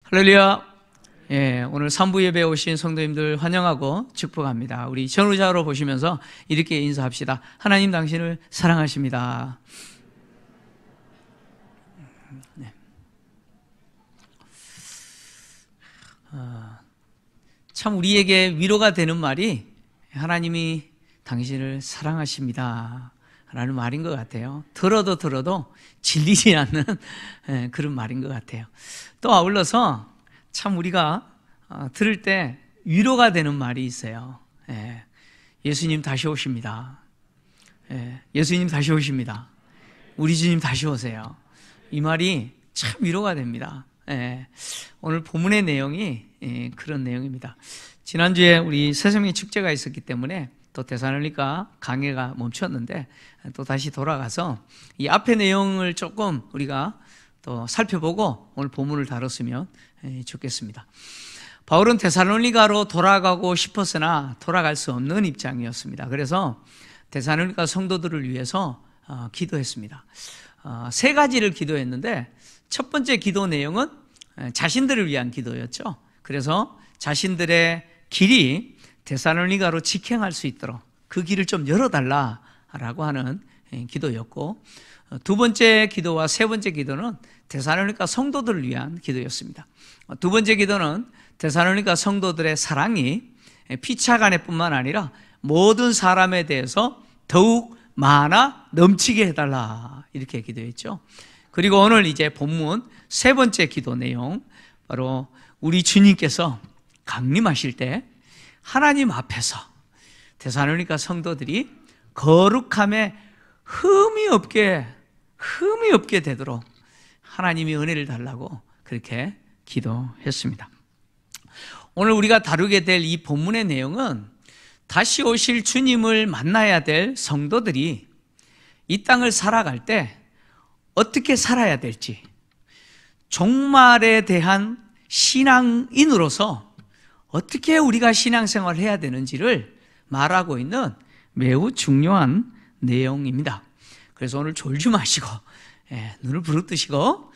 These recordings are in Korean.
할렐루야. 오늘 3부 예배에 오신 성도님들 환영하고 축복합니다. 우리 전우자로 보시면서 이렇게 인사합시다. 하나님 당신을 사랑하십니다. 네. 참 우리에게 위로가 되는 말이 하나님이 당신을 사랑하십니다 라는 말인 것 같아요. 들어도 질리지 않는 그런 말인 것 같아요. 또 아울러서 참 우리가 들을 때 위로가 되는 말이 있어요. 예수님 다시 오십니다. 예수님 다시 오십니다. 우리 주님 다시 오세요. 이 말이 참 위로가 됩니다. 오늘 본문의 내용이 그런 내용입니다. 지난주에 우리 새생명 축제가 있었기 때문에 또 데살로니가 강해가 멈췄는데 또 다시 돌아가서 이 앞의 내용을 조금 우리가 또 살펴보고 오늘 본문을 다뤘으면 좋겠습니다. 바울은 데살로니가로 돌아가고 싶었으나 돌아갈 수 없는 입장이었습니다. 그래서 데살로니가 성도들을 위해서 기도했습니다. 세 가지를 기도했는데 첫 번째 기도 내용은 자신들을 위한 기도였죠. 그래서 자신들의 길이 데살로니가로 직행할 수 있도록 그 길을 좀 열어달라라고 하는 기도였고, 두 번째 기도와 세 번째 기도는 데살로니가 성도들을 위한 기도였습니다. 두 번째 기도는 데살로니가 성도들의 사랑이 피차간에 뿐만 아니라 모든 사람에 대해서 더욱 많아 넘치게 해달라, 이렇게 기도했죠. 그리고 오늘 이제 본문 세 번째 기도 내용, 바로 우리 주님께서 강림하실 때 하나님 앞에서 데살로니가 성도들이 거룩함에 흠이 없게 되도록 하나님이 은혜를 달라고 그렇게 기도했습니다. 오늘 우리가 다루게 될 이 본문의 내용은 다시 오실 주님을 만나야 될 성도들이 이 땅을 살아갈 때 어떻게 살아야 될지, 종말에 대한 신앙인으로서 어떻게 우리가 신앙생활을 해야 되는지를 말하고 있는 매우 중요한 내용입니다. 그래서 오늘 졸지 마시고 눈을 부릅뜨시고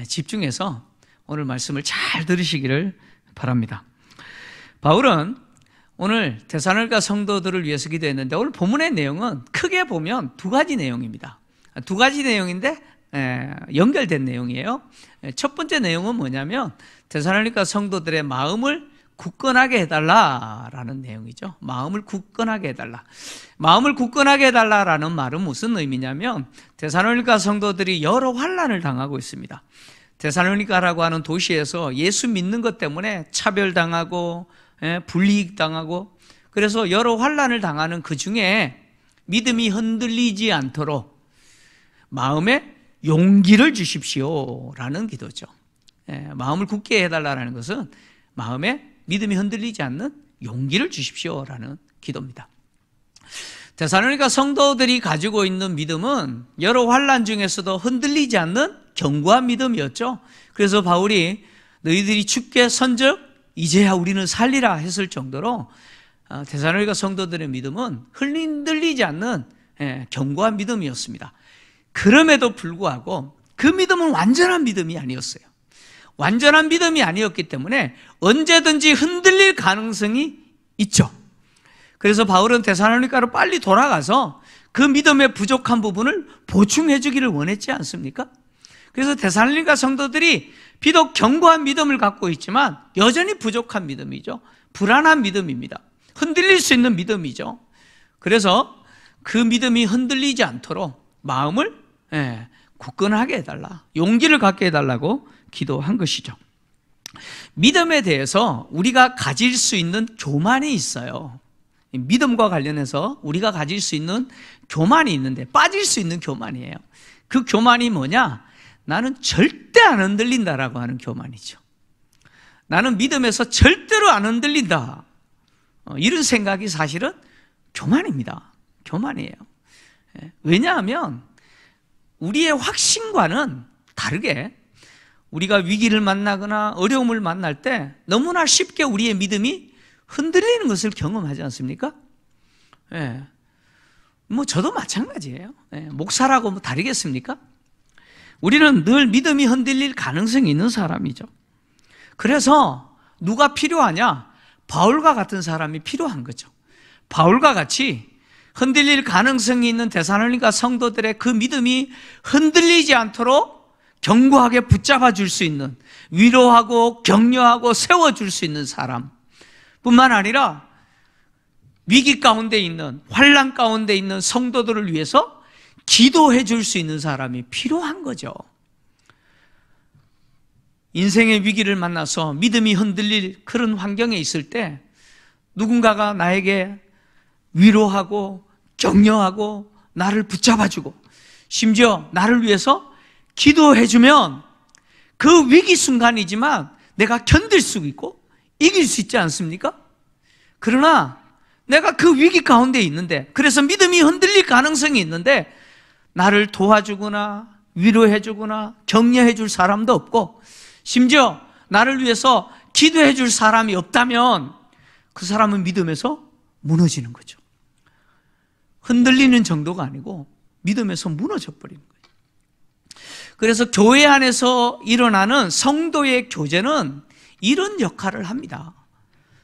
집중해서 오늘 말씀을 잘 들으시기를 바랍니다. 바울은 오늘 데살로니가 성도들을 위해서 기도했는데 오늘 본문의 내용은 크게 보면 두 가지 내용입니다. 두 가지 내용인데 연결된 내용이에요. 첫 번째 내용은 뭐냐면 데살로니가 성도들의 마음을 굳건하게 해달라라는 내용이죠. 마음을 굳건하게 해달라. 마음을 굳건하게 해달라라는 말은 무슨 의미냐면 데살로니가 성도들이 여러 환난을 당하고 있습니다. 데살로니가라고 하는 도시에서 예수 믿는 것 때문에 차별당하고 불이익당하고, 그래서 여러 환난을 당하는 그 중에 믿음이 흔들리지 않도록 마음에 용기를 주십시오라는 기도죠. 마음을 굳게 해달라는 것은 마음에 믿음이 흔들리지 않는 용기를 주십시오라는 기도입니다. 데살로니가 성도들이 가지고 있는 믿음은 여러 환난 중에서도 흔들리지 않는 견고한 믿음이었죠. 그래서 바울이 너희들이 죽게 선적 이제야 우리는 살리라 했을 정도로 데살로니가 성도들의 믿음은 흔들리지 않는 견고한 믿음이었습니다. 그럼에도 불구하고 그 믿음은 완전한 믿음이 아니었어요. 완전한 믿음이 아니었기 때문에 언제든지 흔들릴 가능성이 있죠. 그래서 바울은 데살로니가로 빨리 돌아가서 그 믿음의 부족한 부분을 보충해 주기를 원했지 않습니까? 그래서 데살로니가 성도들이 비록 견고한 믿음을 갖고 있지만 여전히 부족한 믿음이죠. 불안한 믿음입니다. 흔들릴 수 있는 믿음이죠. 그래서 그 믿음이 흔들리지 않도록 마음을 굳건하게 해달라, 용기를 갖게 해달라고 기도한 것이죠. 믿음에 대해서 우리가 가질 수 있는 교만이 있어요. 믿음과 관련해서 우리가 가질 수 있는 교만이 있는데 빠질 수 있는 교만이에요. 그 교만이 뭐냐? 나는 절대 안 흔들린다라고 하는 교만이죠. 나는 믿음에서 절대로 안 흔들린다, 이런 생각이 사실은 교만입니다. 교만이에요. 왜냐하면 우리의 확신과는 다르게 우리가 위기를 만나거나 어려움을 만날 때 너무나 쉽게 우리의 믿음이 흔들리는 것을 경험하지 않습니까? 저도 마찬가지예요. 목사라고 뭐 다르겠습니까? 우리는 늘 믿음이 흔들릴 가능성이 있는 사람이죠. 그래서 누가 필요하냐? 바울과 같은 사람이 필요한 거죠. 바울과 같이 흔들릴 가능성이 있는 데살로니가 성도들의 그 믿음이 흔들리지 않도록 견고하게 붙잡아 줄 수 있는, 위로하고 격려하고 세워줄 수 있는 사람 뿐만 아니라 위기 가운데 있는, 환난 가운데 있는 성도들을 위해서 기도해 줄 수 있는 사람이 필요한 거죠. 인생의 위기를 만나서 믿음이 흔들릴 그런 환경에 있을 때 누군가가 나에게 위로하고 격려하고 나를 붙잡아주고 심지어 나를 위해서 기도해주면 그 위기 순간이지만 내가 견딜 수 있고 이길 수 있지 않습니까? 그러나 내가 그 위기 가운데 있는데, 그래서 믿음이 흔들릴 가능성이 있는데 나를 도와주거나 위로해주거나 격려해줄 사람도 없고 심지어 나를 위해서 기도해줄 사람이 없다면 그 사람은 믿음에서 무너지는 거죠. 흔들리는 정도가 아니고 믿음에서 무너져 버리는 거예요. 그래서 교회 안에서 일어나는 성도의 교제는 이런 역할을 합니다.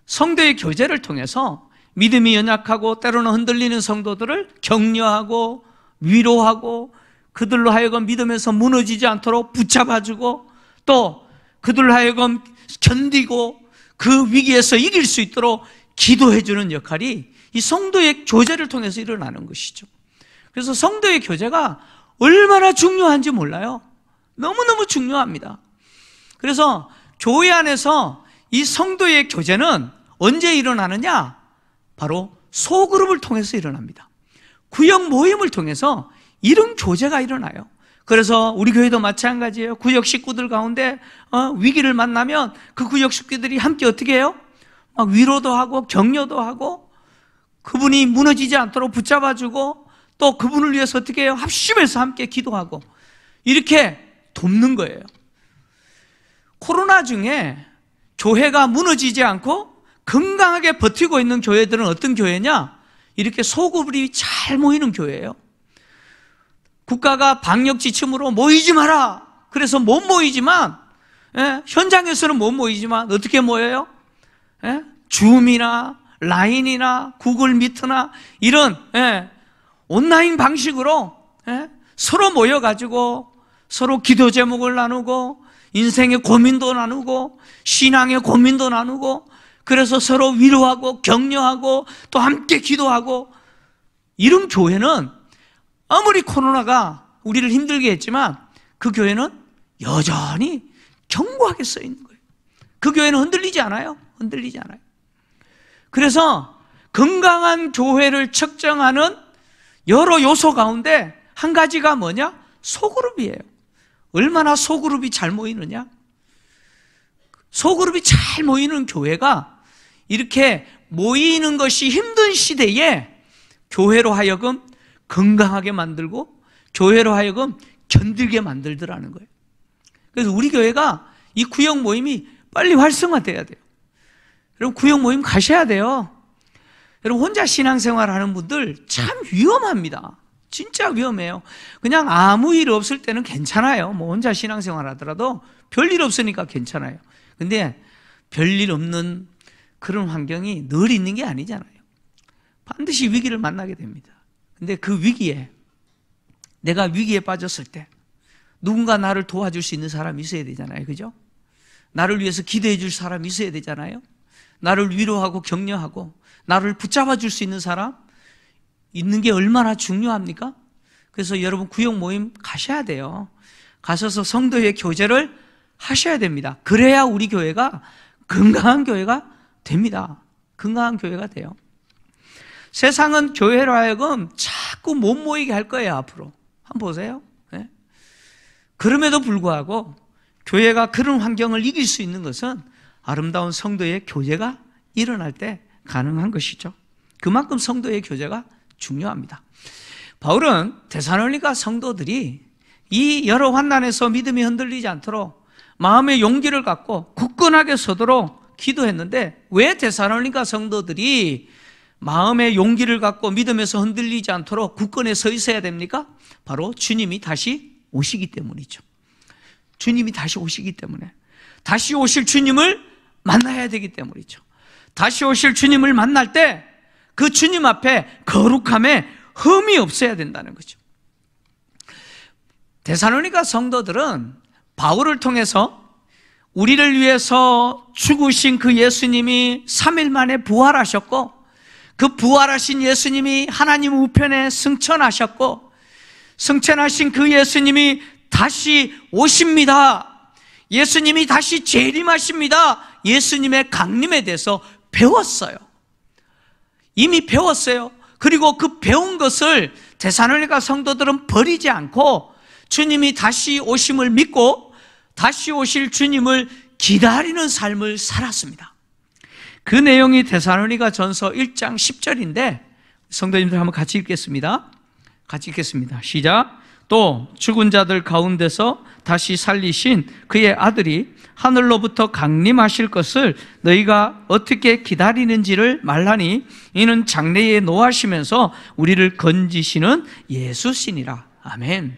성도의 교제를 통해서 믿음이 연약하고 때로는 흔들리는 성도들을 격려하고 위로하고 그들로 하여금 믿음에서 무너지지 않도록 붙잡아주고 또 그들로 하여금 견디고 그 위기에서 이길 수 있도록 기도해주는 역할이 이 성도의 교제를 통해서 일어나는 것이죠. 그래서 성도의 교제가 얼마나 중요한지 몰라요. 너무너무 중요합니다. 그래서 교회 안에서 이 성도의 교제는 언제 일어나느냐? 바로 소그룹을 통해서 일어납니다. 구역 모임을 통해서 이런 교제가 일어나요. 그래서 우리 교회도 마찬가지예요. 구역 식구들 가운데 위기를 만나면 그 구역 식구들이 함께 어떻게 해요? 막 위로도 하고 격려도 하고 그분이 무너지지 않도록 붙잡아주고 또 그분을 위해서 어떻게 해요? 합심해서 함께 기도하고 이렇게 돕는 거예요. 코로나 중에 교회가 무너지지 않고 건강하게 버티고 있는 교회들은 어떤 교회냐? 이렇게 소그룹이 잘 모이는 교회예요. 국가가 방역 지침으로 모이지 마라. 그래서 못 모이지만 현장에서는 못 모이지만 어떻게 모여요? 줌이나 라인이나 구글 미트나 이런 온라인 방식으로 서로 모여가지고 서로 기도 제목을 나누고 인생의 고민도 나누고 신앙의 고민도 나누고 그래서 서로 위로하고 격려하고 또 함께 기도하고 이런 교회는 아무리 코로나가 우리를 힘들게 했지만 그 교회는 여전히 견고하게 써 있는 거예요. 그 교회는 흔들리지 않아요. 흔들리지 않아요. 그래서 건강한 교회를 측정하는 여러 요소 가운데 한 가지가 뭐냐? 소그룹이에요. 얼마나 소그룹이 잘 모이느냐? 소그룹이 잘 모이는 교회가 이렇게 모이는 것이 힘든 시대에 교회로 하여금 건강하게 만들고 교회로 하여금 견디게 만들더라는 거예요. 그래서 우리 교회가 이 구역 모임이 빨리 활성화돼야 돼요. 여러분 구역 모임 가셔야 돼요. 여러분 혼자 신앙생활 하는 분들 참 위험합니다. 진짜 위험해요. 그냥 아무 일 없을 때는 괜찮아요. 뭐 혼자 신앙생활 하더라도 별일 없으니까 괜찮아요. 근데 별일 없는 그런 환경이 늘 있는 게 아니잖아요. 반드시 위기를 만나게 됩니다. 근데 그 위기에 내가 위기에 빠졌을 때 누군가 나를 도와줄 수 있는 사람이 있어야 되잖아요. 그죠? 나를 위해서 기도해 줄 사람이 있어야 되잖아요. 나를 위로하고 격려하고 나를 붙잡아 줄 수 있는 사람 있는 게 얼마나 중요합니까? 그래서 여러분 구역 모임 가셔야 돼요. 가셔서 성도의 교제를 하셔야 됩니다. 그래야 우리 교회가 건강한 교회가 됩니다. 건강한 교회가 돼요. 세상은 교회로 하여금 자꾸 못 모이게 할 거예요. 앞으로 한번 보세요. 네? 그럼에도 불구하고 교회가 그런 환경을 이길 수 있는 것은 아름다운 성도의 교제가 일어날 때 가능한 것이죠. 그만큼 성도의 교제가 중요합니다. 바울은 데살로니가 성도들이 이 여러 환난에서 믿음이 흔들리지 않도록 마음의 용기를 갖고 굳건하게 서도록 기도했는데 왜 데살로니가 성도들이 마음의 용기를 갖고 믿음에서 흔들리지 않도록 굳건히 서 있어야 됩니까? 바로 주님이 다시 오시기 때문이죠. 주님이 다시 오시기 때문에. 다시 오실 주님을 만나야 되기 때문이죠. 다시 오실 주님을 만날 때 그 주님 앞에 거룩함에 흠이 없어야 된다는 거죠. 데살로니가 성도들은 바울을 통해서 우리를 위해서 죽으신 그 예수님이 3일 만에 부활하셨고, 그 부활하신 예수님이 하나님 우편에 승천하셨고, 승천하신 그 예수님이 다시 오십니다. 예수님이 다시 재림하십니다. 예수님의 강림에 대해서 배웠어요. 이미 배웠어요. 그리고 그 배운 것을 데살로니가 성도들은 버리지 않고 주님이 다시 오심을 믿고 다시 오실 주님을 기다리는 삶을 살았습니다. 그 내용이 데살로니가 전서 1장 10절인데 성도님들 한번 같이 읽겠습니다. 같이 읽겠습니다. 시작. 또 죽은 자들 가운데서 다시 살리신 그의 아들이 하늘로부터 강림하실 것을 너희가 어떻게 기다리는지를 말하니 이는 장래에 노하시면서 우리를 건지시는 예수시니라. 아멘.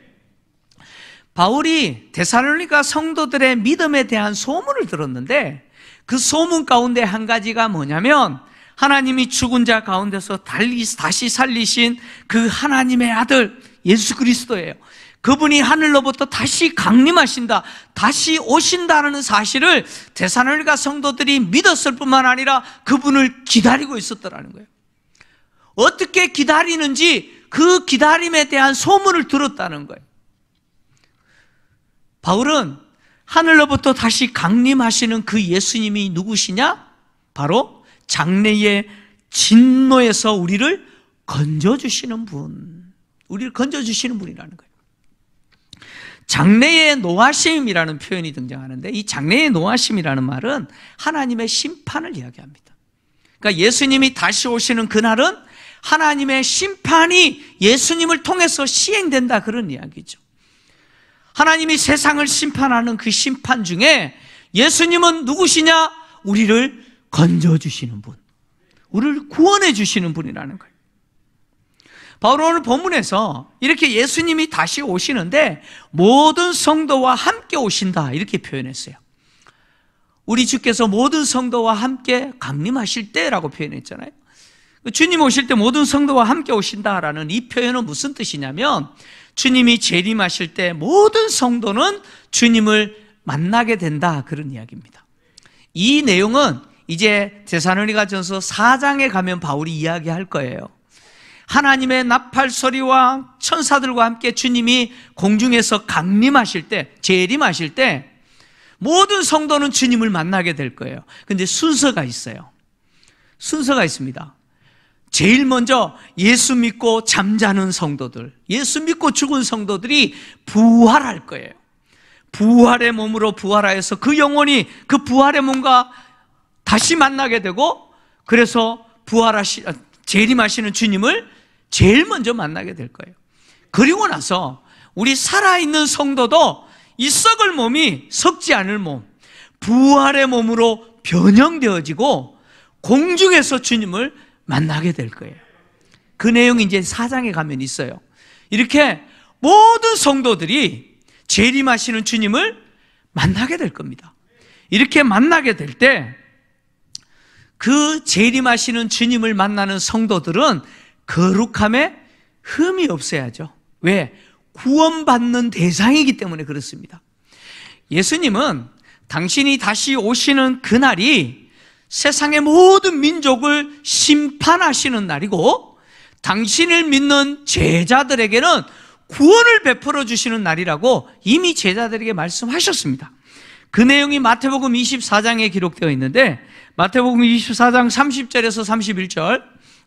바울이 데살로니가 성도들의 믿음에 대한 소문을 들었는데 그 소문 가운데 한 가지가 뭐냐면 하나님이 죽은 자 가운데서 다시 살리신 그 하나님의 아들 예수 그리스도예요. 그분이 하늘로부터 다시 강림하신다, 다시 오신다는 사실을 데살로니가 성도들이 믿었을 뿐만 아니라 그분을 기다리고 있었더라는 거예요. 어떻게 기다리는지 그 기다림에 대한 소문을 들었다는 거예요. 바울은 하늘로부터 다시 강림하시는 그 예수님이 누구시냐? 바로 장래의 진노에서 우리를 건져주시는 분, 우리를 건져주시는 분이라는 거예요. 장래의 노하심이라는 표현이 등장하는데 이 장래의 노하심이라는 말은 하나님의 심판을 이야기합니다. 그러니까 예수님이 다시 오시는 그날은 하나님의 심판이 예수님을 통해서 시행된다, 그런 이야기죠. 하나님이 세상을 심판하는 그 심판 중에 예수님은 누구시냐? 우리를 건져주시는 분, 우리를 구원해 주시는 분이라는 거예요. 바울은 오늘 본문에서 이렇게 예수님이 다시 오시는데 모든 성도와 함께 오신다 이렇게 표현했어요. 우리 주께서 모든 성도와 함께 강림하실 때라고 표현했잖아요. 주님 오실 때 모든 성도와 함께 오신다라는 이 표현은 무슨 뜻이냐면 주님이 재림하실 때 모든 성도는 주님을 만나게 된다, 그런 이야기입니다. 이 내용은 이제 데살로니가전서 4장에 가면 바울이 이야기할 거예요. 하나님의 나팔소리와 천사들과 함께 주님이 공중에서 강림하실 때, 재림하실 때 모든 성도는 주님을 만나게 될 거예요. 근데 순서가 있어요. 순서가 있습니다. 제일 먼저 예수 믿고 잠자는 성도들, 예수 믿고 죽은 성도들이 부활할 거예요. 부활의 몸으로 부활하여서 그 영혼이 그 부활의 몸과 다시 만나게 되고, 그래서 재림하시는 주님을 제일 먼저 만나게 될 거예요. 그리고 나서 우리 살아있는 성도도 이 썩을 몸이 썩지 않을 몸, 부활의 몸으로 변형되어지고 공중에서 주님을 만나게 될 거예요. 그 내용이 이제 4장에 가면 있어요. 이렇게 모든 성도들이 재림하시는 주님을 만나게 될 겁니다. 이렇게 만나게 될 때 그 재림하시는 주님을 만나는 성도들은 거룩함에 흠이 없어야죠. 왜? 구원받는 대상이기 때문에 그렇습니다. 예수님은 당신이 다시 오시는 그날이 세상의 모든 민족을 심판하시는 날이고 당신을 믿는 제자들에게는 구원을 베풀어 주시는 날이라고 이미 제자들에게 말씀하셨습니다. 그 내용이 마태복음 24장에 기록되어 있는데 마태복음 24장 30절에서 31절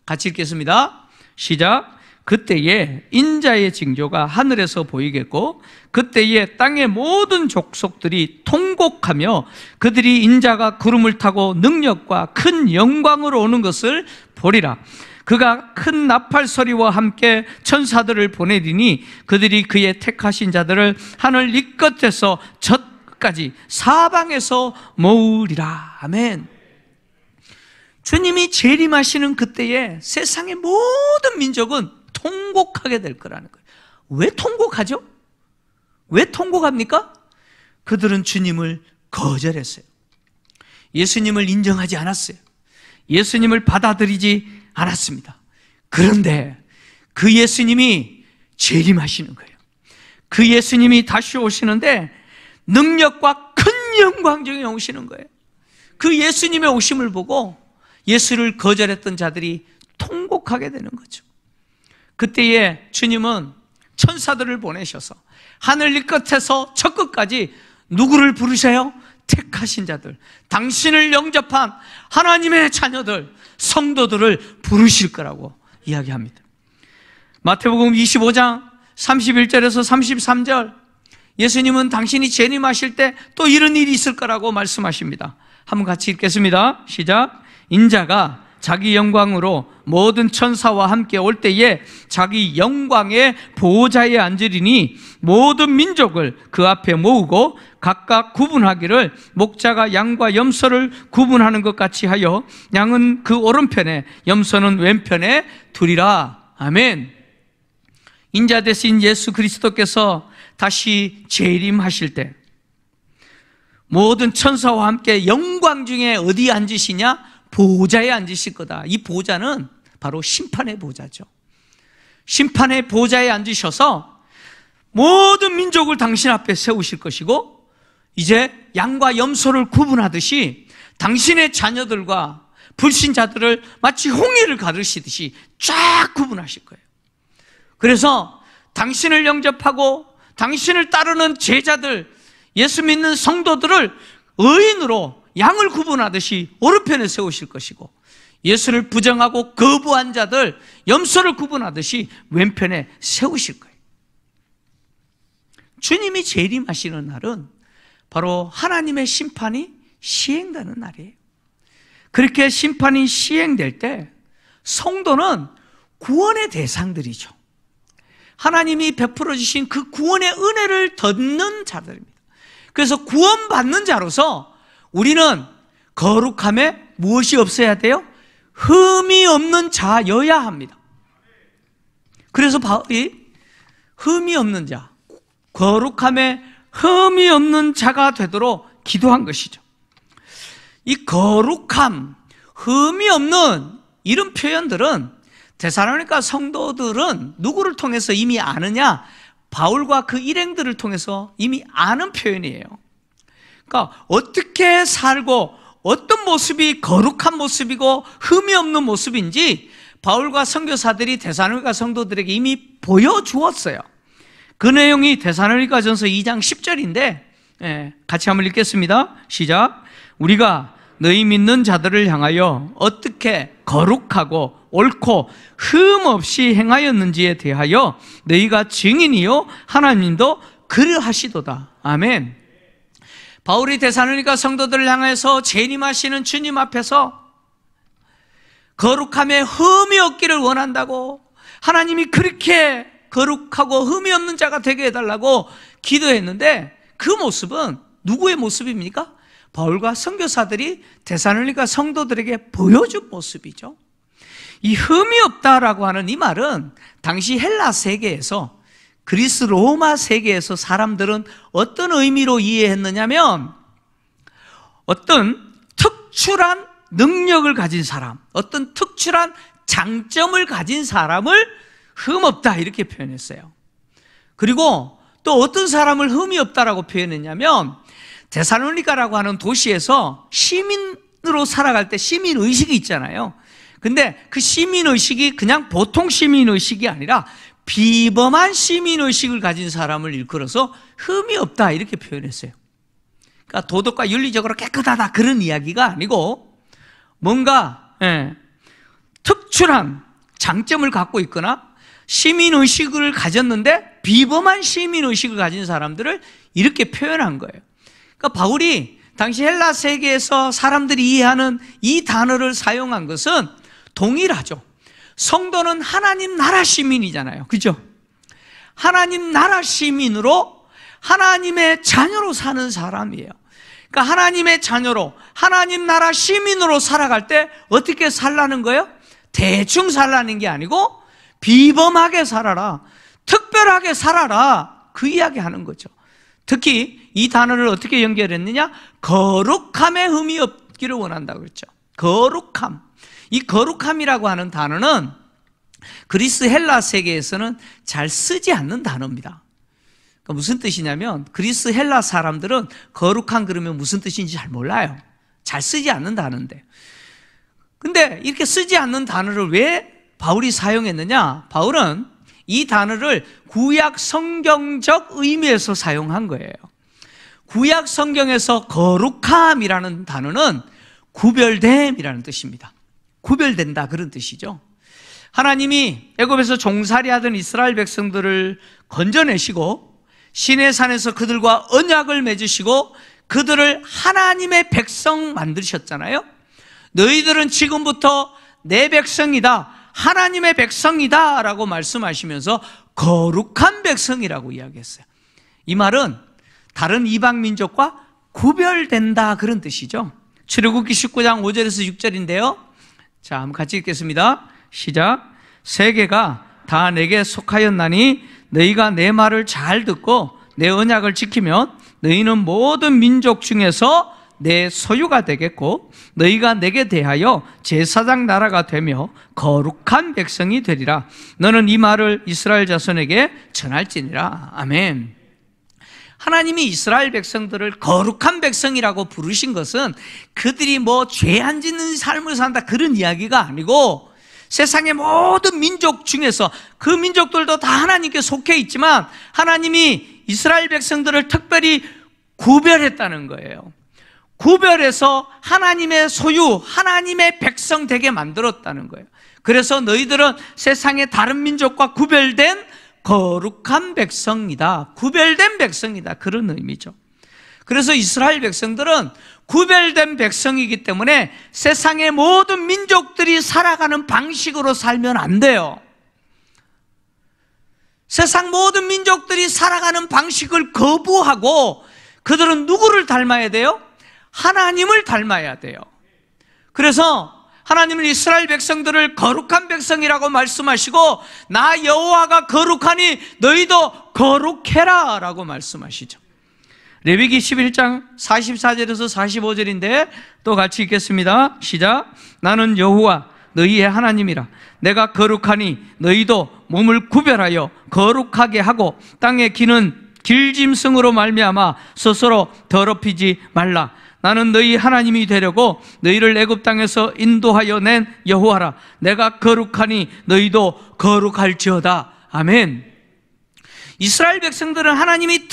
같이 읽겠습니다. 시작. 그때에 인자의 징조가 하늘에서 보이겠고 그때에 땅의 모든 족속들이 통곡하며 그들이 인자가 구름을 타고 능력과 큰 영광으로 오는 것을 보리라. 그가 큰 나팔 소리와 함께 천사들을 보내리니 그들이 그의 택하신 자들을 하늘 이 끝에서 저 끝까지 사방에서 모으리라. 아멘. 주님이 재림하시는 그때에 세상의 모든 민족은 통곡하게 될 거라는 거예요. 왜 통곡하죠? 왜 통곡합니까? 그들은 주님을 거절했어요. 예수님을 인정하지 않았어요. 예수님을 받아들이지 않았습니다. 그런데 그 예수님이 재림하시는 거예요. 그 예수님이 다시 오시는데 능력과 큰 영광 중에 오시는 거예요. 그 예수님의 오심을 보고 예수를 거절했던 자들이 통곡하게 되는 거죠. 그때에 주님은 천사들을 보내셔서 하늘 끝에서 저 끝까지 누구를 부르세요? 택하신 자들, 당신을 영접한 하나님의 자녀들, 성도들을 부르실 거라고 이야기합니다. 마태복음 25장 31절에서 33절, 예수님은 당신이 재림하실 때 또 이런 일이 있을 거라고 말씀하십니다. 한번 같이 읽겠습니다. 시작. 인자가 자기 영광으로 모든 천사와 함께 올 때에 자기 영광의 보호자에 앉으리니 모든 민족을 그 앞에 모으고 각각 구분하기를 목자가 양과 염소를 구분하는 것 같이 하여 양은 그 오른편에 염소는 왼편에 두리라. 아멘. 인자 되신 예수 그리스도께서 다시 재림하실 때 모든 천사와 함께 영광 중에 어디에 앉으시냐? 보호자에 앉으실 거다. 이 보호자는 바로 심판의 보호자죠. 심판의 보호자에 앉으셔서 모든 민족을 당신 앞에 세우실 것이고, 이제 양과 염소를 구분하듯이 당신의 자녀들과 불신자들을 마치 홍해를 가르시듯이 쫙 구분하실 거예요. 그래서 당신을 영접하고 당신을 따르는 제자들, 예수 믿는 성도들을 의인으로 양을 구분하듯이 오른편에 세우실 것이고, 예수를 부정하고 거부한 자들, 염소를 구분하듯이 왼편에 세우실 거예요. 주님이 재림하시는 날은 바로 하나님의 심판이 시행되는 날이에요. 그렇게 심판이 시행될 때 성도는 구원의 대상들이죠. 하나님이 베풀어 주신 그 구원의 은혜를 듣는 자들입니다. 그래서 구원받는 자로서 우리는 거룩함에 무엇이 없어야 돼요? 흠이 없는 자여야 합니다. 그래서 바울이 흠이 없는 자, 거룩함에 흠이 없는 자가 되도록 기도한 것이죠. 이 거룩함, 흠이 없는 이런 표현들은 데살로니가 성도들은 누구를 통해서 이미 아느냐? 바울과 그 일행들을 통해서 이미 아는 표현이에요. 그러니까 어떻게 살고 어떤 모습이 거룩한 모습이고 흠이 없는 모습인지 바울과 선교사들이 데살로니가 성도들에게 이미 보여주었어요. 그 내용이 데살로니가전서 2장 10절인데 같이 한번 읽겠습니다. 시작. 우리가 너희 믿는 자들을 향하여 어떻게 거룩하고 옳고 흠 없이 행하였는지에 대하여 너희가 증인이요 하나님도 그러하시도다. 아멘. 바울이 데살로니가 성도들을 향해서 재림하시는 주님 앞에서 거룩함에 흠이 없기를 원한다고, 하나님이 그렇게 거룩하고 흠이 없는 자가 되게 해달라고 기도했는데, 그 모습은 누구의 모습입니까? 바울과 선교사들이 데살로니가 성도들에게 보여준 모습이죠. 이 흠이 없다라고 하는 이 말은 당시 헬라 세계에서, 그리스 로마 세계에서 사람들은 어떤 의미로 이해했느냐면, 어떤 특출한 능력을 가진 사람, 어떤 특출한 장점을 가진 사람을 흠 없다 이렇게 표현했어요. 그리고 또 어떤 사람을 흠이 없다라고 표현했냐면, 데살로니가라고 하는 도시에서 시민으로 살아갈 때 시민의식이 있잖아요. 근데 그 시민의식이 그냥 보통 시민의식이 아니라 비범한 시민의식을 가진 사람을 일컬어서 흠이 없다 이렇게 표현했어요. 그러니까 도덕과 윤리적으로 깨끗하다 그런 이야기가 아니고, 뭔가 특출한 장점을 갖고 있거나 시민의식을 가졌는데 비범한 시민의식을 가진 사람들을 이렇게 표현한 거예요. 그러니까 바울이 당시 헬라 세계에서 사람들이 이해하는 이 단어를 사용한 것은 동일하죠. 성도는 하나님 나라 시민이잖아요. 그죠? 하나님 나라 시민으로 하나님의 자녀로 사는 사람이에요. 그러니까 하나님의 자녀로, 하나님 나라 시민으로 살아갈 때 어떻게 살라는 거예요? 대충 살라는 게 아니고 비범하게 살아라, 특별하게 살아라, 그 이야기 하는 거죠. 특히 이 단어를 어떻게 연결했느냐? 거룩함에 흠이 없기를 원한다고 그랬죠. 거룩함. 이 거룩함이라고 하는 단어는 그리스 헬라 세계에서는 잘 쓰지 않는 단어입니다. 그러니까 무슨 뜻이냐면 그리스 헬라 사람들은 거룩한 그러면 무슨 뜻인지 잘 몰라요. 잘 쓰지 않는 단어인데. 근데 이렇게 쓰지 않는 단어를 왜 바울이 사용했느냐? 바울은 이 단어를 구약 성경적 의미에서 사용한 거예요. 구약 성경에서 거룩함이라는 단어는 구별됨이라는 뜻입니다. 구별된다 그런 뜻이죠. 하나님이 애굽에서 종살이하던 이스라엘 백성들을 건져내시고 시내산에서 그들과 언약을 맺으시고 그들을 하나님의 백성 만드셨잖아요. 너희들은 지금부터 내 백성이다, 하나님의 백성이다 라고 말씀하시면서 거룩한 백성이라고 이야기했어요. 이 말은 다른 이방 민족과 구별된다 그런 뜻이죠. 출애굽기 19장 5절에서 6절인데요. 자, 한번 같이 읽겠습니다. 시작. 세계가 다 내게 속하였나니 너희가 내 말을 잘 듣고 내 언약을 지키면 너희는 모든 민족 중에서 내 소유가 되겠고 너희가 내게 대하여 제사장 나라가 되며 거룩한 백성이 되리라. 너는 이 말을 이스라엘 자손에게 전할지니라. 아멘. 하나님이 이스라엘 백성들을 거룩한 백성이라고 부르신 것은 그들이 뭐 죄 안 짓는 삶을 산다 그런 이야기가 아니고 세상의 모든 민족 중에서 그 민족들도 다 하나님께 속해 있지만 하나님이 이스라엘 백성들을 특별히 구별했다는 거예요. 구별해서 하나님의 소유, 하나님의 백성 되게 만들었다는 거예요. 그래서 너희들은 세상의 다른 민족과 구별된 거룩한 백성이다, 구별된 백성이다 그런 의미죠. 그래서 이스라엘 백성들은 구별된 백성이기 때문에 세상의 모든 민족들이 살아가는 방식으로 살면 안 돼요. 세상 모든 민족들이 살아가는 방식을 거부하고 그들은 누구를 닮아야 돼요? 하나님을 닮아야 돼요. 그래서 하나님은 이스라엘 백성들을 거룩한 백성이라고 말씀하시고 나 여호와가 거룩하니 너희도 거룩해라 라고 말씀하시죠. 레위기 11장 44절에서 45절인데 또 같이 읽겠습니다. 시작. 나는 여호와 너희의 하나님이라. 내가 거룩하니 너희도 몸을 구별하여 거룩하게 하고 땅에 기는 길짐승으로 말미암아 스스로 더럽히지 말라. 나는 너희 하나님이 되려고 너희를 애굽 땅에서 인도하여 낸 여호와라. 내가 거룩하니 너희도 거룩할지어다. 아멘. 이스라엘 백성들은 하나님이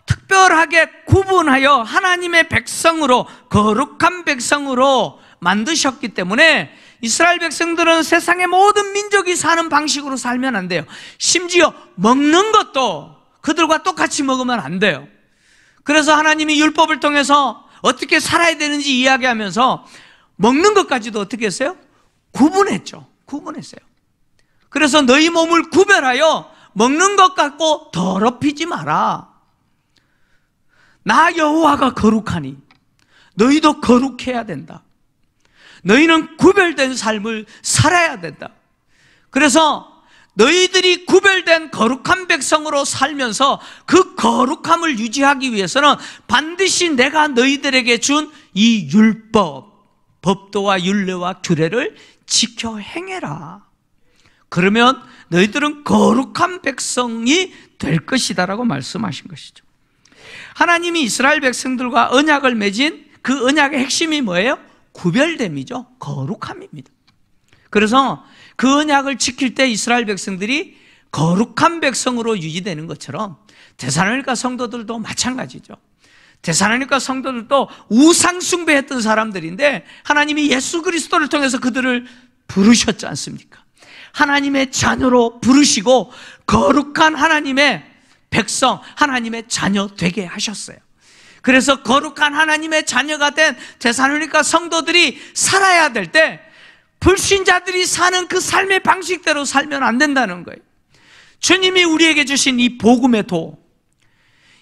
특별하게 구분하여 하나님의 백성으로, 거룩한 백성으로 만드셨기 때문에 이스라엘 백성들은 세상의 모든 민족이 사는 방식으로 살면 안 돼요. 심지어 먹는 것도 그들과 똑같이 먹으면 안 돼요. 그래서 하나님이 율법을 통해서 어떻게 살아야 되는지 이야기하면서 먹는 것까지도 어떻게 했어요? 구분했죠. 구분했어요. 그래서 너희 몸을 구별하여 먹는 것 갖고 더럽히지 마라. 나 여호와가 거룩하니 너희도 거룩해야 된다. 너희는 구별된 삶을 살아야 된다. 그래서 너희들이 구별된 거룩한 백성으로 살면서 그 거룩함을 유지하기 위해서는 반드시 내가 너희들에게 준 이 율법, 법도와 율례와 규례를 지켜 행해라. 그러면 너희들은 거룩한 백성이 될 것이다 라고 말씀하신 것이죠. 하나님이 이스라엘 백성들과 언약을 맺은 그 언약의 핵심이 뭐예요? 구별됨이죠. 거룩함입니다. 그래서 그 언약을 지킬 때 이스라엘 백성들이 거룩한 백성으로 유지되는 것처럼 데살로니가 성도들도 마찬가지죠. 데살로니가 성도들도 우상 숭배했던 사람들인데 하나님이 예수 그리스도를 통해서 그들을 부르셨지 않습니까? 하나님의 자녀로 부르시고 거룩한 하나님의 백성, 하나님의 자녀 되게 하셨어요. 그래서 거룩한 하나님의 자녀가 된 데살로니가 성도들이 살아야 될 때 불신자들이 사는 그 삶의 방식대로 살면 안 된다는 거예요. 주님이 우리에게 주신 이 복음의 도,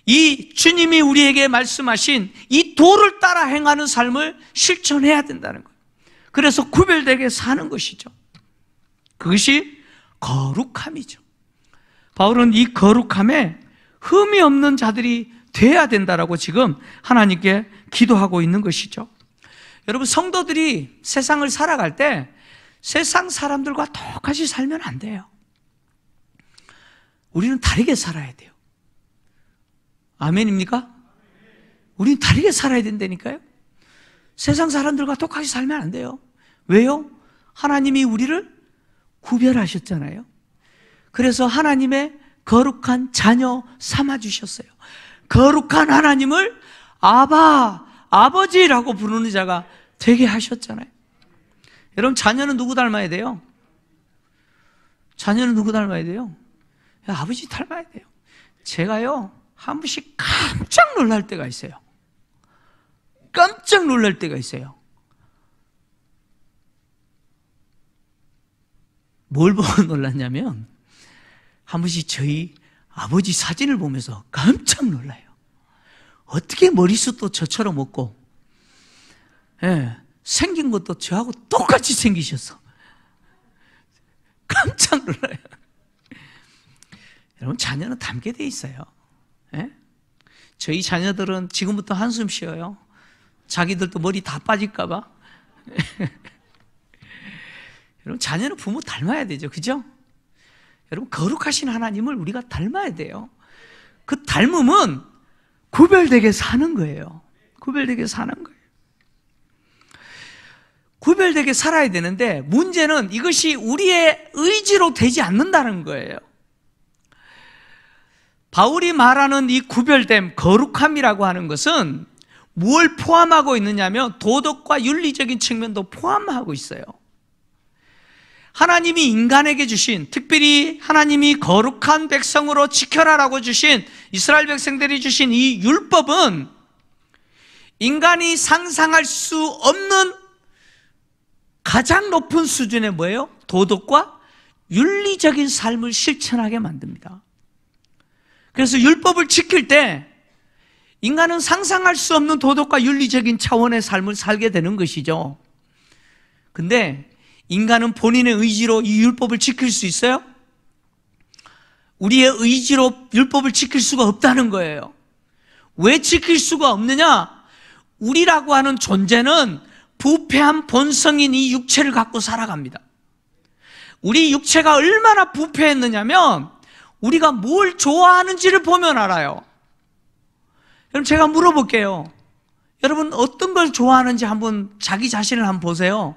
이 주님이 우리에게 말씀하신 이 도를 따라 행하는 삶을 실천해야 된다는 거예요. 그래서 구별되게 사는 것이죠. 그것이 거룩함이죠. 바울은 이 거룩함에 흠이 없는 자들이 돼야 된다라고 지금 하나님께 기도하고 있는 것이죠. 여러분, 성도들이 세상을 살아갈 때 세상 사람들과 똑같이 살면 안 돼요. 우리는 다르게 살아야 돼요. 아멘입니까? 우리는 다르게 살아야 된다니까요. 세상 사람들과 똑같이 살면 안 돼요. 왜요? 하나님이 우리를 구별하셨잖아요. 그래서 하나님의 거룩한 자녀 삼아주셨어요. 거룩한 하나님을 아바, 아버지라고 부르는 자가 되게 하셨잖아요. 여러분, 자녀는 누구 닮아야 돼요? 자녀는 누구 닮아야 돼요? 아버지 닮아야 돼요. 제가요, 한 번씩 깜짝 놀랄 때가 있어요. 깜짝 놀랄 때가 있어요. 뭘 보고 놀랐냐면, 한 번씩 저희 아버지 사진을 보면서 깜짝 놀라요. 어떻게 머리숱도 저처럼 없고, 예, 생긴 것도 저하고 똑같이 생기셔서 깜짝 놀라요. 여러분, 자녀는 닮게 돼 있어요. 예? 저희 자녀들은 지금부터 한숨 쉬어요. 자기들도 머리 다 빠질까 봐. 여러분, 자녀는 부모 닮아야 되죠. 그죠? 여러분, 거룩하신 하나님을 우리가 닮아야 돼요. 그 닮음은 구별되게 사는 거예요. 구별되게 사는 거예요. 구별되게 살아야 되는데, 문제는 이것이 우리의 의지로 되지 않는다는 거예요. 바울이 말하는 이 구별됨, 거룩함이라고 하는 것은 뭘 포함하고 있느냐면 도덕과 윤리적인 측면도 포함하고 있어요. 하나님이 인간에게 주신, 특별히 하나님이 거룩한 백성으로 지켜라라고 주신, 이스라엘 백성들이 주신 이 율법은 인간이 상상할 수 없는 가장 높은 수준의 뭐예요? 도덕과 윤리적인 삶을 실천하게 만듭니다. 그래서 율법을 지킬 때 인간은 상상할 수 없는 도덕과 윤리적인 차원의 삶을 살게 되는 것이죠. 근데 인간은 본인의 의지로 이 율법을 지킬 수 있어요? 우리의 의지로 율법을 지킬 수가 없다는 거예요. 왜 지킬 수가 없느냐? 우리라고 하는 존재는 부패한 본성인 이 육체를 갖고 살아갑니다. 우리 육체가 얼마나 부패했느냐면 우리가 뭘 좋아하는지를 보면 알아요. 여러분, 제가 물어볼게요. 여러분, 어떤 걸 좋아하는지 한번 자기 자신을 한번 보세요.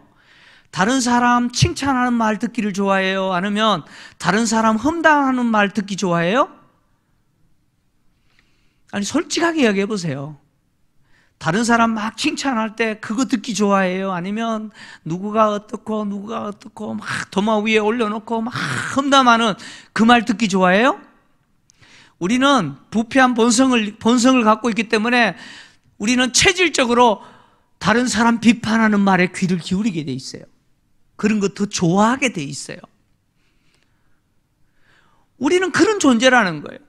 다른 사람 칭찬하는 말 듣기를 좋아해요? 아니면 다른 사람 험담하는 말 듣기 좋아해요? 아니, 솔직하게 이야기해 보세요. 다른 사람 막 칭찬할 때 그거 듣기 좋아해요? 아니면 누구가 어떻고 막 도마 위에 올려놓고 막 험담하는 그 말 듣기 좋아해요? 우리는 부패한 본성을 갖고 있기 때문에 우리는 체질적으로 다른 사람 비판하는 말에 귀를 기울이게 돼 있어요. 그런 거 더 좋아하게 돼 있어요. 우리는 그런 존재라는 거예요.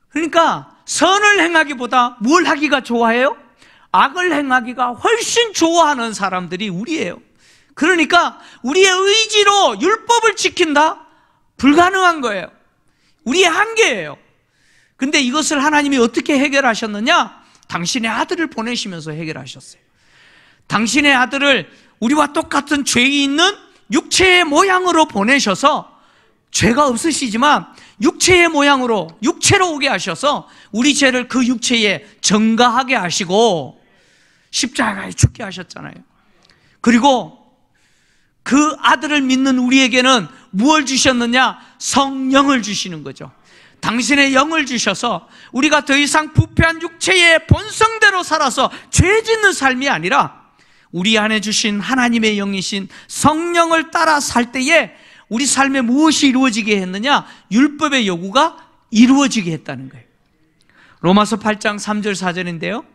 그러니까 선을 행하기보다 뭘 하기가 좋아해요? 악을 행하기가 훨씬 좋아하는 사람들이 우리예요. 그러니까 우리의 의지로 율법을 지킨다? 불가능한 거예요. 우리의 한계예요. 근데 이것을 하나님이 어떻게 해결하셨느냐? 당신의 아들을 보내시면서 해결하셨어요. 당신의 아들을 우리와 똑같은 죄 있는 육체의 모양으로 보내셔서, 죄가 없으시지만 육체의 모양으로, 육체로 오게 하셔서 우리 죄를 그 육체에 전가하게 하시고 십자가에 죽게 하셨잖아요. 그리고 그 아들을 믿는 우리에게는 무엇을 주셨느냐? 성령을 주시는 거죠. 당신의 영을 주셔서 우리가 더 이상 부패한 육체의 본성대로 살아서 죄 짓는 삶이 아니라 우리 안에 주신 하나님의 영이신 성령을 따라 살 때에 우리 삶에 무엇이 이루어지게 했느냐? 율법의 요구가 이루어지게 했다는 거예요. 로마서 8장 3절 4절인데요.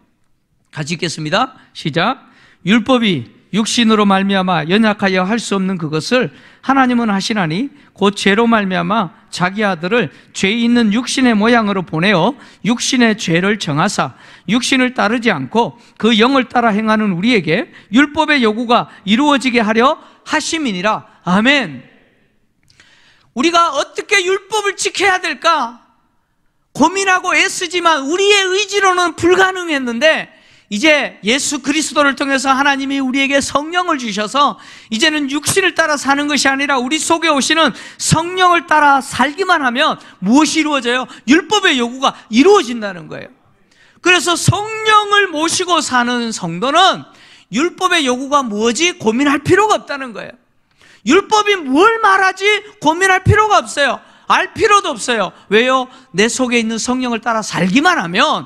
같이 읽겠습니다. 시작. 율법이 육신으로 말미암아 연약하여 할 수 없는 그것을 하나님은 하시나니 곧 죄로 말미암아 자기 아들을 죄 있는 육신의 모양으로 보내어 육신의 죄를 정하사 육신을 따르지 않고 그 영을 따라 행하는 우리에게 율법의 요구가 이루어지게 하려 하심이니라. 아멘. 우리가 어떻게 율법을 지켜야 될까 고민하고 애쓰지만 우리의 의지로는 불가능했는데 이제 예수 그리스도를 통해서 하나님이 우리에게 성령을 주셔서 이제는 육신을 따라 사는 것이 아니라 우리 속에 오시는 성령을 따라 살기만 하면 무엇이 이루어져요? 율법의 요구가 이루어진다는 거예요. 그래서 성령을 모시고 사는 성도는 율법의 요구가 뭐지? 고민할 필요가 없다는 거예요. 율법이 뭘 말하지? 고민할 필요가 없어요. 알 필요도 없어요. 왜요? 내 속에 있는 성령을 따라 살기만 하면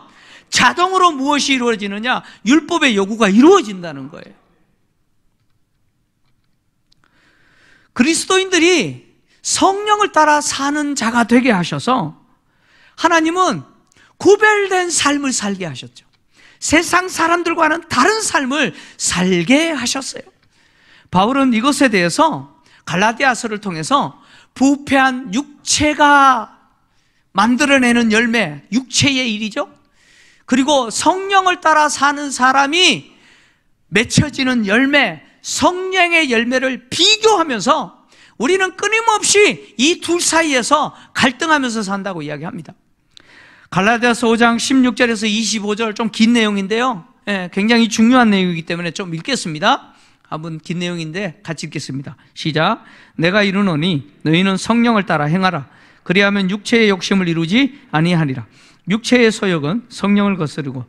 자동으로 무엇이 이루어지느냐? 율법의 요구가 이루어진다는 거예요. 그리스도인들이 성령을 따라 사는 자가 되게 하셔서 하나님은 구별된 삶을 살게 하셨죠. 세상 사람들과는 다른 삶을 살게 하셨어요. 바울은 이것에 대해서 갈라디아서를 통해서 부패한 육체가 만들어내는 열매, 육체의 일이죠. 그리고 성령을 따라 사는 사람이 맺혀지는 열매, 성령의 열매를 비교하면서 우리는 끊임없이 이 둘 사이에서 갈등하면서 산다고 이야기합니다. 갈라디아서 5장 16절에서 25절 좀 긴 내용인데요. 굉장히 중요한 내용이기 때문에 좀 읽겠습니다. 한번 긴 내용인데 같이 읽겠습니다. 시작. 내가 이르노니 너희는 성령을 따라 행하라. 그리하면 육체의 욕심을 이루지 아니하리라. 육체의 소욕은 성령을 거스르고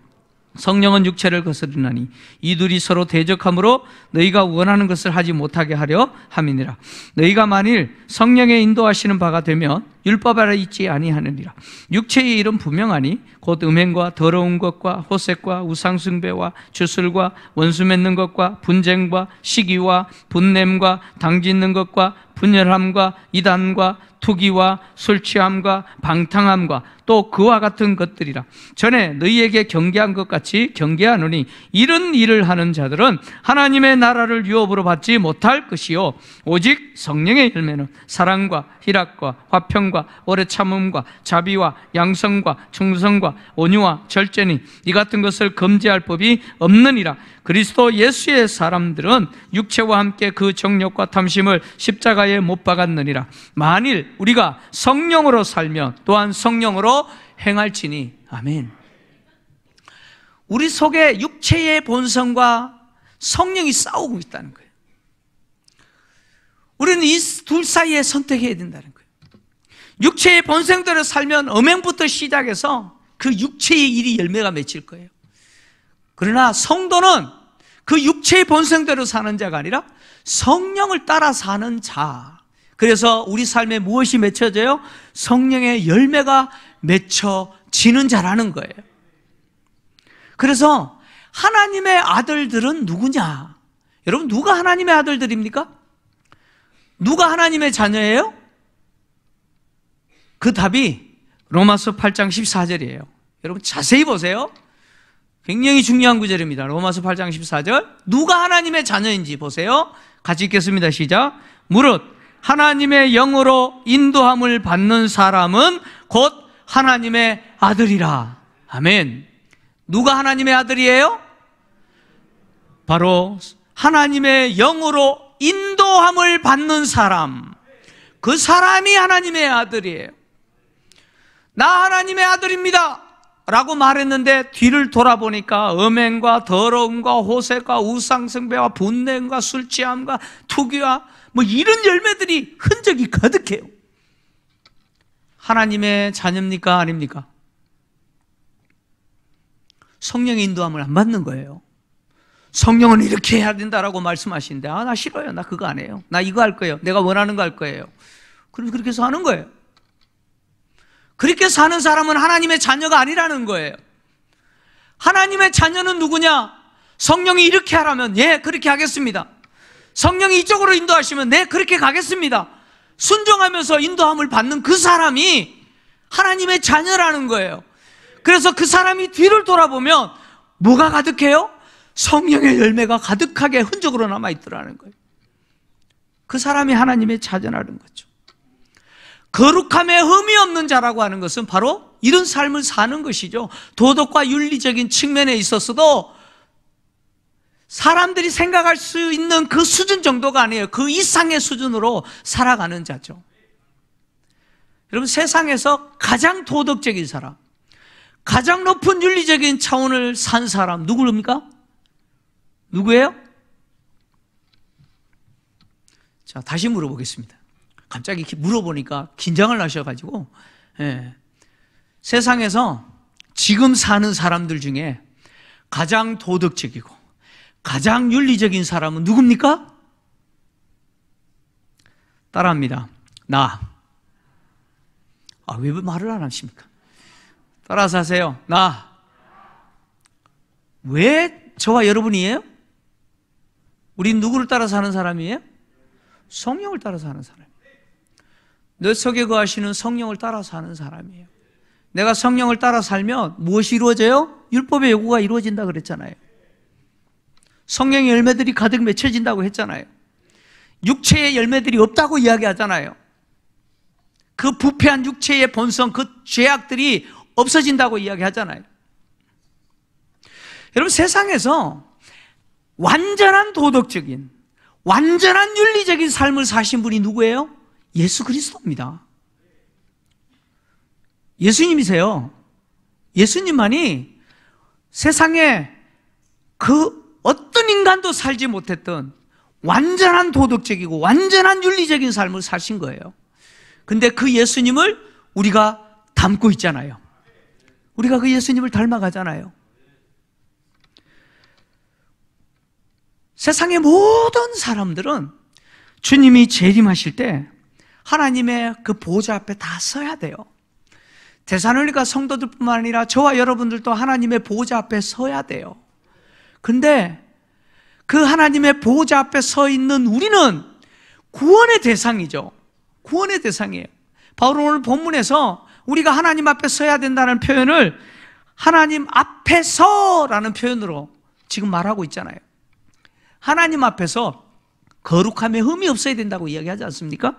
성령은 육체를 거스르나니 이 둘이 서로 대적함으로 너희가 원하는 것을 하지 못하게 하려 함이니라. 너희가 만일 성령의 인도하시는 바가 되면 율법 아래 있지 아니하느니라. 육체의 일은 분명하니 곧 음행과 더러운 것과 호색과 우상숭배와 주술과 원수 맺는 것과 분쟁과 시기와 분냄과 당짓는 것과 분열함과 이단과 투기와 술취함과 방탕함과 또 그와 같은 것들이라. 전에 너희에게 경계한 것 같이 경계하노니 이런 일을 하는 자들은 하나님의 나라를 유업으로 받지 못할 것이요 오직 성령의 열매는 사랑과 희락과 화평과 오래 참음과 자비와 양성과 충성과 온유와 절제니 이 같은 것을 금지할 법이 없느니라. 그리스도 예수의 사람들은 육체와 함께 그 정욕과 탐심을 십자가에 못 박았느니라. 만일 우리가 성령으로 살면 또한 성령으로 행할지니. 아멘. 우리 속에 육체의 본성과 성령이 싸우고 있다는 거예요. 우리는 이 둘 사이에 선택해야 된다는 거예요. 육체의 본성대로 살면 음행부터 시작해서 그 육체의 일이 열매가 맺힐 거예요. 그러나 성도는 그 육체의 본성대로 사는 자가 아니라 성령을 따라 사는 자. 그래서 우리 삶에 무엇이 맺혀져요? 성령의 열매가 맺혀지는 자라는 거예요. 그래서 하나님의 아들들은 누구냐? 여러분, 누가 하나님의 아들들입니까? 누가 하나님의 자녀예요? 그 답이 로마서 8장 14절이에요. 여러분 자세히 보세요. 굉장히 중요한 구절입니다. 로마서 8장 14절. 누가 하나님의 자녀인지 보세요. 같이 읽겠습니다. 시작. 무릇 하나님의 영으로 인도함을 받는 사람은 곧 하나님의 아들이라. 아멘. 누가 하나님의 아들이에요? 바로 하나님의 영으로 인도함을 받는 사람. 그 사람이 하나님의 아들이에요. 나 하나님의 아들입니다 라고 말했는데 뒤를 돌아보니까 음행과 더러움과 호색과 우상숭배와 분냄과 술취함과 투기와 뭐 이런 열매들이 흔적이 가득해요. 하나님의 자녀입니까? 아닙니까? 성령의 인도함을 안 받는 거예요. 성령은 이렇게 해야 된다라고 말씀하시는데 나 싫어요. 나 그거 안 해요. 나 이거 할 거예요. 내가 원하는 거 할 거예요. 그럼 그렇게 해서 하는 거예요. 그렇게 사는 사람은 하나님의 자녀가 아니라는 거예요. 하나님의 자녀는 누구냐? 성령이 이렇게 하라면 예, 그렇게 하겠습니다. 성령이 이쪽으로 인도하시면 네, 그렇게 가겠습니다. 순종하면서 인도함을 받는 그 사람이 하나님의 자녀라는 거예요. 그래서 그 사람이 뒤를 돌아보면 뭐가 가득해요? 성령의 열매가 가득하게 흔적으로 남아있더라는 거예요. 그 사람이 하나님의 자녀라는 거죠. 거룩함에 흠이 없는 자라고 하는 것은 바로 이런 삶을 사는 것이죠. 도덕과 윤리적인 측면에 있어서도 사람들이 생각할 수 있는 그 수준 정도가 아니에요. 그 이상의 수준으로 살아가는 자죠. 여러분, 세상에서 가장 도덕적인 사람, 가장 높은 윤리적인 차원을 산 사람 누구입니까? 누구예요? 자, 다시 물어보겠습니다. 갑자기 이렇게 물어보니까 긴장을 하셔가지고, 예. 세상에서 지금 사는 사람들 중에 가장 도덕적이고 가장 윤리적인 사람은 누굽니까? 따라합니다. 나. 왜 말을 안 하십니까? 따라서 하세요. 나. 왜 저와 여러분이에요? 우린 누구를 따라서 하는 사람이에요? 성령을 따라서 하는 사람이에요. 내 속에 거하시는 성령을 따라서 하는 사람이에요. 내가 성령을 따라 살면 무엇이 이루어져요? 율법의 요구가 이루어진다 그랬잖아요. 성령의 열매들이 가득 맺혀진다고 했잖아요. 육체의 열매들이 없다고 이야기하잖아요. 그 부패한 육체의 본성, 그 죄악들이 없어진다고 이야기하잖아요. 여러분, 세상에서 완전한 도덕적인, 완전한 윤리적인 삶을 사신 분이 누구예요? 예수 그리스도입니다. 예수님이세요. 예수님만이 세상에 그 어떤 인간도 살지 못했던 완전한 도덕적이고 완전한 윤리적인 삶을 사신 거예요. 근데 그 예수님을 우리가 닮고 있잖아요. 우리가 그 예수님을 닮아가잖아요. 세상의 모든 사람들은 주님이 재림하실 때 하나님의 그 보좌 앞에 다 서야 돼요. 데살로니가 성도들뿐만 아니라 저와 여러분들도 하나님의 보좌 앞에 서야 돼요. 근데 그 하나님의 보좌 앞에 서 있는 우리는 구원의 대상이죠. 구원의 대상이에요. 바로 오늘 본문에서 우리가 하나님 앞에 서야 된다는 표현을 하나님 앞에서라는 표현으로 지금 말하고 있잖아요. 하나님 앞에서 거룩함에 흠이 없어야 된다고 이야기하지 않습니까?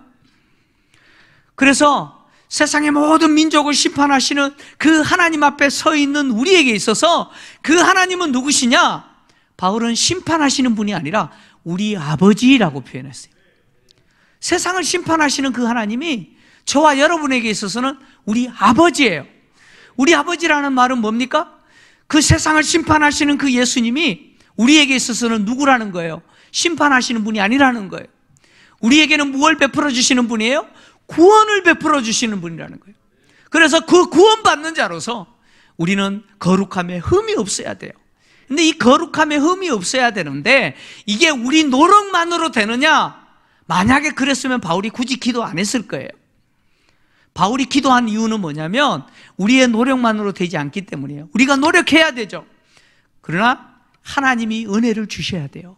그래서 세상의 모든 민족을 심판하시는 그 하나님 앞에 서 있는 우리에게 있어서 그 하나님은 누구시냐? 바울은 심판하시는 분이 아니라 우리 아버지라고 표현했어요. 세상을 심판하시는 그 하나님이 저와 여러분에게 있어서는 우리 아버지예요. 우리 아버지라는 말은 뭡니까? 그 세상을 심판하시는 그 예수님이 우리에게 있어서는 누구라는 거예요? 심판하시는 분이 아니라는 거예요. 우리에게는 무엇을 베풀어 주시는 분이에요? 구원을 베풀어 주시는 분이라는 거예요. 그래서 그 구원받는 자로서 우리는 거룩함에 흠이 없어야 돼요. 근데 이 거룩함에 흠이 없어야 되는데 이게 우리 노력만으로 되느냐? 만약에 그랬으면 바울이 굳이 기도 안 했을 거예요. 바울이 기도한 이유는 뭐냐면 우리의 노력만으로 되지 않기 때문이에요. 우리가 노력해야 되죠. 그러나 하나님이 은혜를 주셔야 돼요.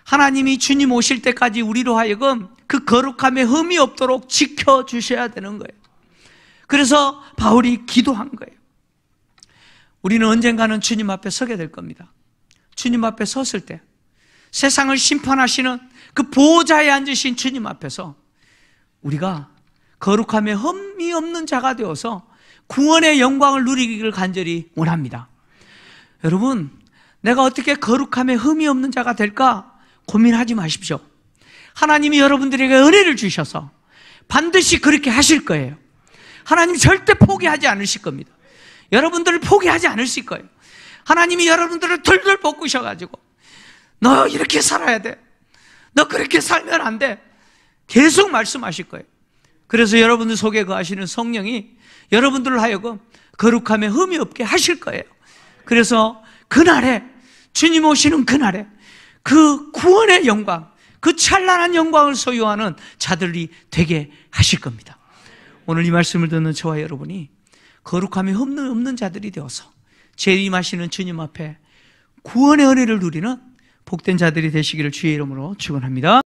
하나님이 주님 오실 때까지 우리로 하여금 그 거룩함에 흠이 없도록 지켜주셔야 되는 거예요. 그래서 바울이 기도한 거예요. 우리는 언젠가는 주님 앞에 서게 될 겁니다. 주님 앞에 섰을 때 세상을 심판하시는 그 보호자에 앉으신 주님 앞에서 우리가 거룩함에 흠이 없는 자가 되어서 구원의 영광을 누리기를 간절히 원합니다. 여러분, 내가 어떻게 거룩함에 흠이 없는 자가 될까 고민하지 마십시오. 하나님이 여러분들에게 은혜를 주셔서 반드시 그렇게 하실 거예요. 하나님 절대 포기하지 않으실 겁니다. 여러분들을 포기하지 않으실 거예요. 하나님이 여러분들을 덜덜 볶으셔가지고 너 이렇게 살아야 돼. 너 그렇게 살면 안 돼. 계속 말씀하실 거예요. 그래서 여러분들 속에 거하시는 성령이 여러분들을 하여금 거룩함에 흠이 없게 하실 거예요. 그래서 그날에 주님 오시는 그날에 그 구원의 영광, 그 찬란한 영광을 소유하는 자들이 되게 하실 겁니다. 오늘 이 말씀을 듣는 저와 여러분이 거룩함이 없는 자들이 되어서 재림하시는 주님 앞에 구원의 은혜를 누리는 복된 자들이 되시기를 주의 이름으로 축원합니다.